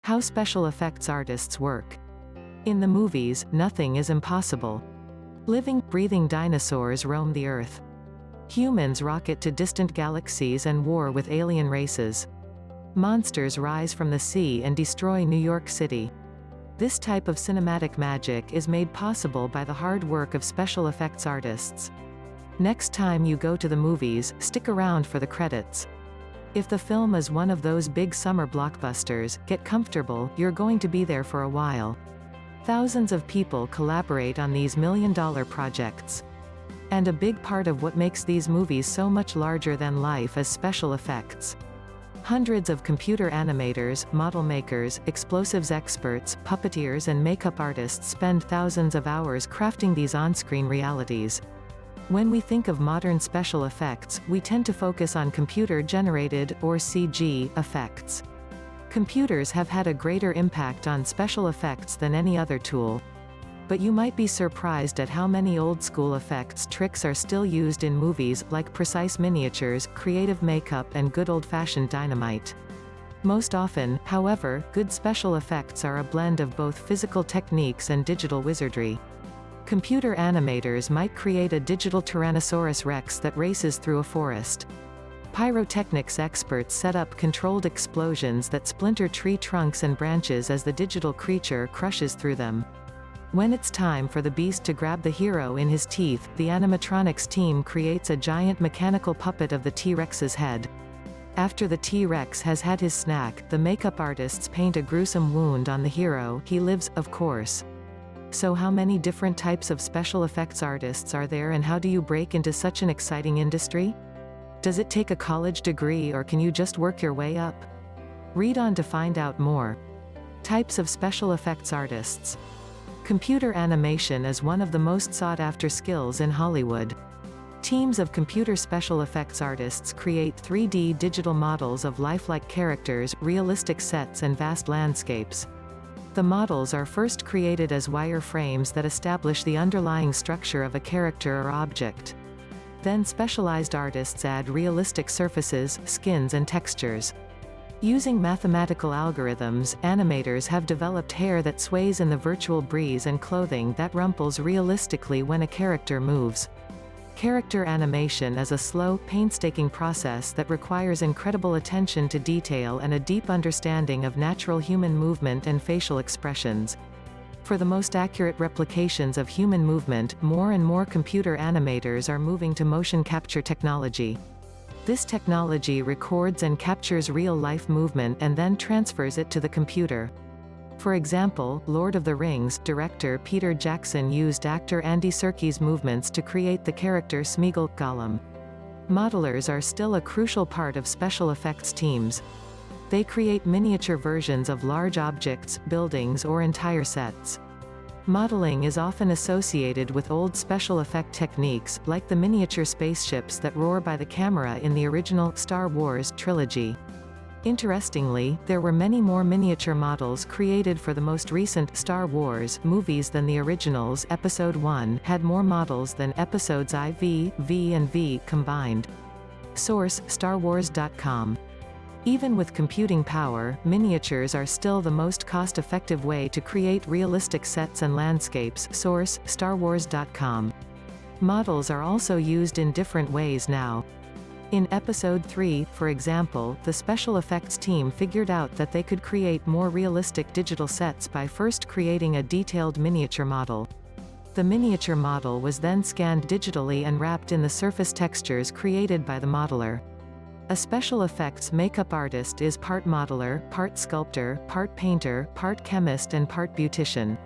How special effects artists work. In the movies, nothing is impossible. Living, breathing dinosaurs roam the Earth. Humans rocket to distant galaxies and war with alien races. Monsters rise from the sea and destroy New York City. This type of cinematic magic is made possible by the hard work of special effects artists. Next time you go to the movies, stick around for the credits. If the film is one of those big summer blockbusters, get comfortable, you're going to be there for a while. Thousands of people collaborate on these million-dollar projects. And a big part of what makes these movies so much larger than life is special effects. Hundreds of computer animators, model makers, explosives experts, puppeteers and makeup artists spend thousands of hours crafting these on-screen realities. When we think of modern special effects, we tend to focus on computer-generated, or CG, effects. Computers have had a greater impact on special effects than any other tool. But you might be surprised at how many old-school effects tricks are still used in movies, like precise miniatures, creative makeup and good old-fashioned dynamite. Most often, however, good special effects are a blend of both physical techniques and digital wizardry. Computer animators might create a digital Tyrannosaurus Rex that races through a forest. Pyrotechnics experts set up controlled explosions that splinter tree trunks and branches as the digital creature crushes through them. When it's time for the beast to grab the hero in his teeth, the animatronics team creates a giant mechanical puppet of the T-Rex's head. After the T-Rex has had his snack, the makeup artists paint a gruesome wound on the hero. He lives, of course. So how many different types of special effects artists are there, and how do you break into such an exciting industry? Does it take a college degree, or can you just work your way up? Read on to find out more. Types of special effects artists. Computer animation is one of the most sought-after skills in Hollywood. Teams of computer special effects artists create 3D digital models of lifelike characters, realistic sets and vast landscapes. The models are first created as wireframes that establish the underlying structure of a character or object. Then specialized artists add realistic surfaces, skins and textures. Using mathematical algorithms, animators have developed hair that sways in the virtual breeze and clothing that rumples realistically when a character moves. Character animation is a slow, painstaking process that requires incredible attention to detail and a deep understanding of natural human movement and facial expressions. For the most accurate replications of human movement, more and more computer animators are moving to motion capture technology. This technology records and captures real-life movement and then transfers it to the computer. For example, Lord of the Rings director Peter Jackson used actor Andy Serkis' movements to create the character Smeagol, Gollum. Modelers are still a crucial part of special effects teams. They create miniature versions of large objects, buildings or entire sets. Modeling is often associated with old special effect techniques, like the miniature spaceships that roar by the camera in the original Star Wars trilogy. Interestingly, there were many more miniature models created for the most recent Star Wars movies than the originals. Episode 1 had more models than episodes IV, V and V combined. Source: StarWars.com. Even with computing power, miniatures are still the most cost-effective way to create realistic sets and landscapes. Source: StarWars.com. Models are also used in different ways now. In Episode 3, for example, the special effects team figured out that they could create more realistic digital sets by first creating a detailed miniature model. The miniature model was then scanned digitally and wrapped in the surface textures created by the modeler. A special effects makeup artist is part modeler, part sculptor, part painter, part chemist and part beautician.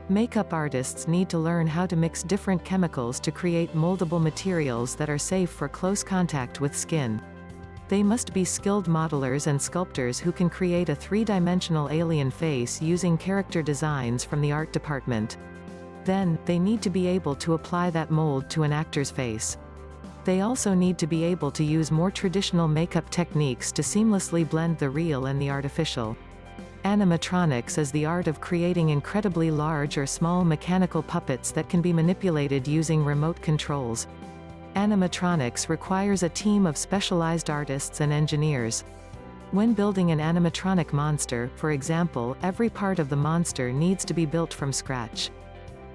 Makeup artists need to learn how to mix different chemicals to create moldable materials that are safe for close contact with skin. They must be skilled modelers and sculptors who can create a three-dimensional alien face using character designs from the art department. Then, they need to be able to apply that mold to an actor's face. They also need to be able to use more traditional makeup techniques to seamlessly blend the real and the artificial. Animatronics is the art of creating incredibly large or small mechanical puppets that can be manipulated using remote controls. Animatronics requires a team of specialized artists and engineers. When building an animatronic monster, for example, every part of the monster needs to be built from scratch.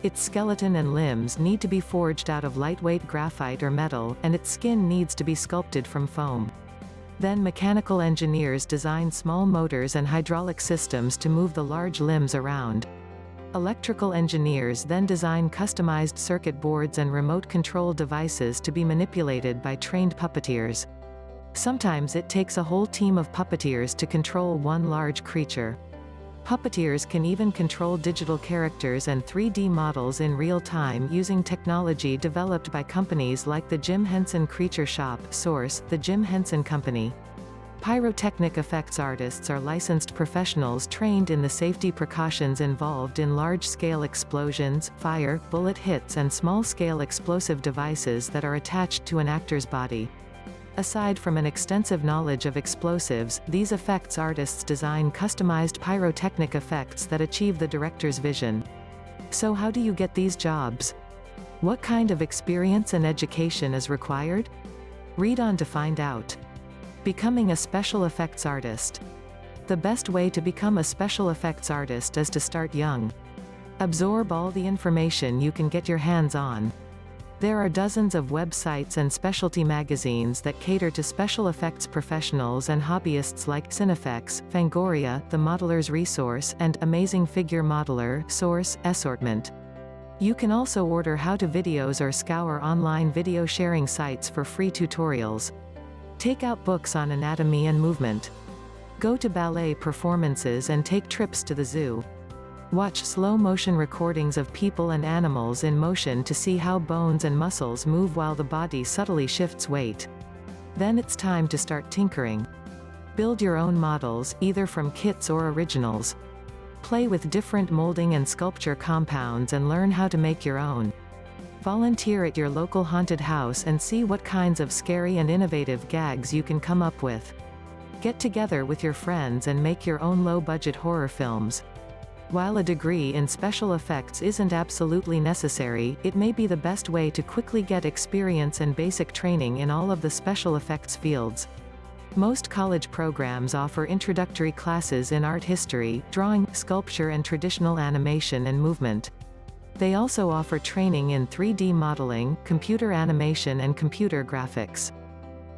Its skeleton and limbs need to be forged out of lightweight graphite or metal, and its skin needs to be sculpted from foam. Then mechanical engineers design small motors and hydraulic systems to move the large limbs around. Electrical engineers then design customized circuit boards and remote control devices to be manipulated by trained puppeteers. Sometimes it takes a whole team of puppeteers to control one large creature. Puppeteers can even control digital characters and 3D models in real time using technology developed by companies like the Jim Henson Creature Shop, Source, the Jim Henson Company. Pyrotechnic effects artists are licensed professionals trained in the safety precautions involved in large-scale explosions, fire, bullet hits and small-scale explosive devices that are attached to an actor's body. Aside from an extensive knowledge of explosives, these effects artists design customized pyrotechnic effects that achieve the director's vision. So how do you get these jobs? What kind of experience and education is required? Read on to find out. Becoming a special effects artist. The best way to become a special effects artist is to start young. Absorb all the information you can get your hands on. There are dozens of websites and specialty magazines that cater to special effects professionals and hobbyists like Cinefex, Fangoria, The Modeler's Resource, and Amazing Figure Modeler, Source, Assortment. You can also order how-to videos or scour online video sharing sites for free tutorials. Take out books on anatomy and movement. Go to ballet performances and take trips to the zoo. Watch slow-motion recordings of people and animals in motion to see how bones and muscles move while the body subtly shifts weight. Then it's time to start tinkering. Build your own models, either from kits or originals. Play with different molding and sculpture compounds and learn how to make your own. Volunteer at your local haunted house and see what kinds of scary and innovative gags you can come up with. Get together with your friends and make your own low-budget horror films. While a degree in special effects isn't absolutely necessary, it may be the best way to quickly get experience and basic training in all of the special effects fields. Most college programs offer introductory classes in art history, drawing, sculpture and traditional animation and movement. They also offer training in 3D modeling, computer animation and computer graphics.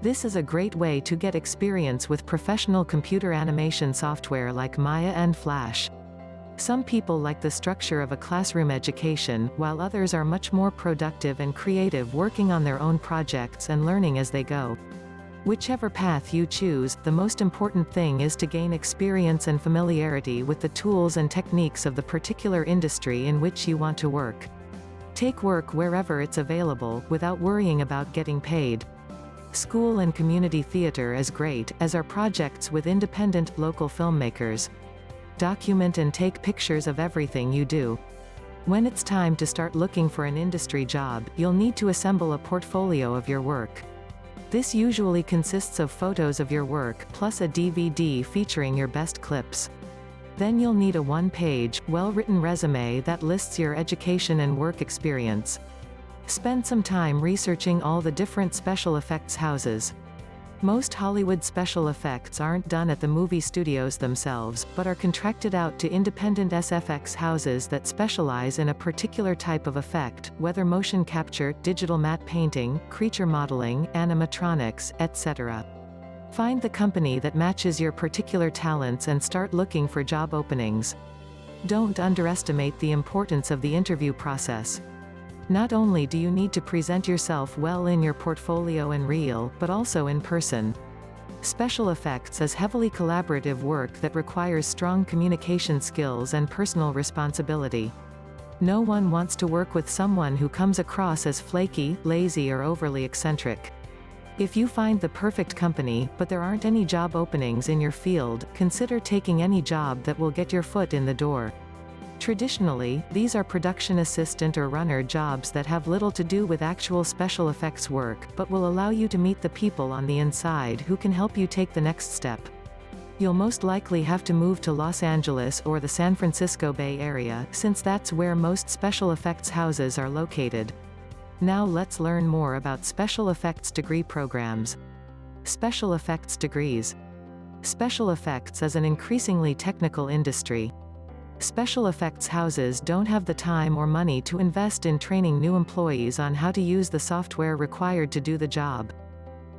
This is a great way to get experience with professional computer animation software like Maya and Flash. Some people like the structure of a classroom education, while others are much more productive and creative working on their own projects and learning as they go. Whichever path you choose, the most important thing is to gain experience and familiarity with the tools and techniques of the particular industry in which you want to work. Take work wherever it's available, without worrying about getting paid. School and community theater is great, as are projects with independent, local filmmakers. Document and take pictures of everything you do. When it's time to start looking for an industry job, you'll need to assemble a portfolio of your work. This usually consists of photos of your work, plus a DVD featuring your best clips. Then you'll need a one-page, well-written resume that lists your education and work experience. Spend some time researching all the different special effects houses. Most Hollywood special effects aren't done at the movie studios themselves, but are contracted out to independent SFX houses that specialize in a particular type of effect, whether motion capture, digital matte painting, creature modeling, animatronics, etc. Find the company that matches your particular talents and start looking for job openings. Don't underestimate the importance of the interview process. Not only do you need to present yourself well in your portfolio and reel, but also in person. Special effects is heavily collaborative work that requires strong communication skills and personal responsibility. No one wants to work with someone who comes across as flaky, lazy or overly eccentric. If you find the perfect company, but there aren't any job openings in your field, consider taking any job that will get your foot in the door. Traditionally, these are production assistant or runner jobs that have little to do with actual special effects work, but will allow you to meet the people on the inside who can help you take the next step. You'll most likely have to move to Los Angeles or the San Francisco Bay Area, since that's where most special effects houses are located. Now let's learn more about special effects degree programs. Special effects degrees. Special effects is an increasingly technical industry. Special effects houses don't have the time or money to invest in training new employees on how to use the software required to do the job.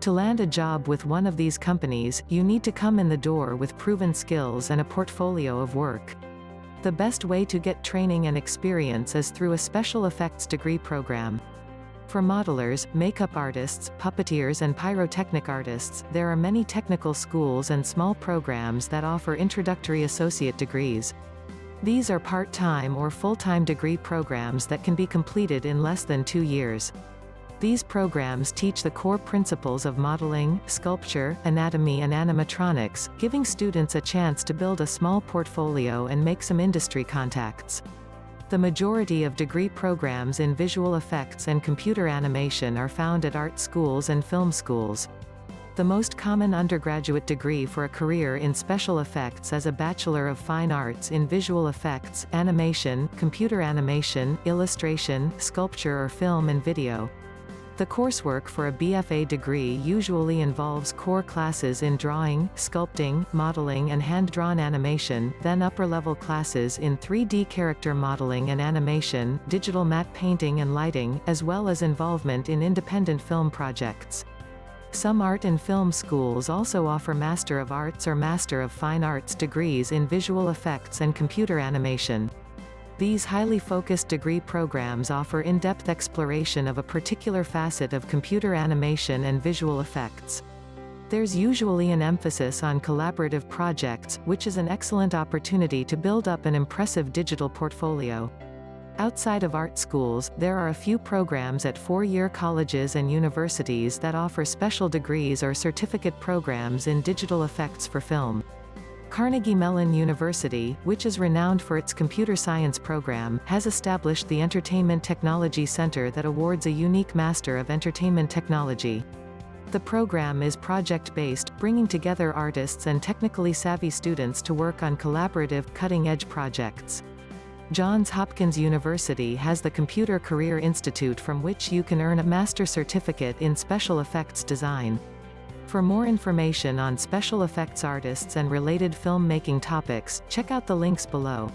To land a job with one of these companies, you need to come in the door with proven skills and a portfolio of work. The best way to get training and experience is through a special effects degree program. For modelers, makeup artists, puppeteers and pyrotechnic artists, there are many technical schools and small programs that offer introductory associate degrees. These are part-time or full-time degree programs that can be completed in less than 2 years. These programs teach the core principles of modeling, sculpture, anatomy and animatronics, giving students a chance to build a small portfolio and make some industry contacts. The majority of degree programs in visual effects and computer animation are found at art schools and film schools. The most common undergraduate degree for a career in special effects is a Bachelor of Fine Arts in Visual Effects, Animation, Computer Animation, Illustration, Sculpture or Film and Video. The coursework for a BFA degree usually involves core classes in drawing, sculpting, modeling and hand-drawn animation, then upper-level classes in 3D character modeling and animation, digital matte painting and lighting, as well as involvement in independent film projects. Some art and film schools also offer Master of Arts or Master of Fine Arts degrees in visual effects and computer animation. These highly focused degree programs offer in-depth exploration of a particular facet of computer animation and visual effects. There's usually an emphasis on collaborative projects, which is an excellent opportunity to build up an impressive digital portfolio. Outside of art schools, there are a few programs at 4-year colleges and universities that offer special degrees or certificate programs in digital effects for film. Carnegie Mellon University, which is renowned for its computer science program, has established the Entertainment Technology Center that awards a unique Master of Entertainment Technology. The program is project-based, bringing together artists and technically savvy students to work on collaborative, cutting-edge projects. Johns Hopkins University has the Computer Career Institute from which you can earn a master's certificate in special effects design. For more information on special effects artists and related filmmaking topics, check out the links below.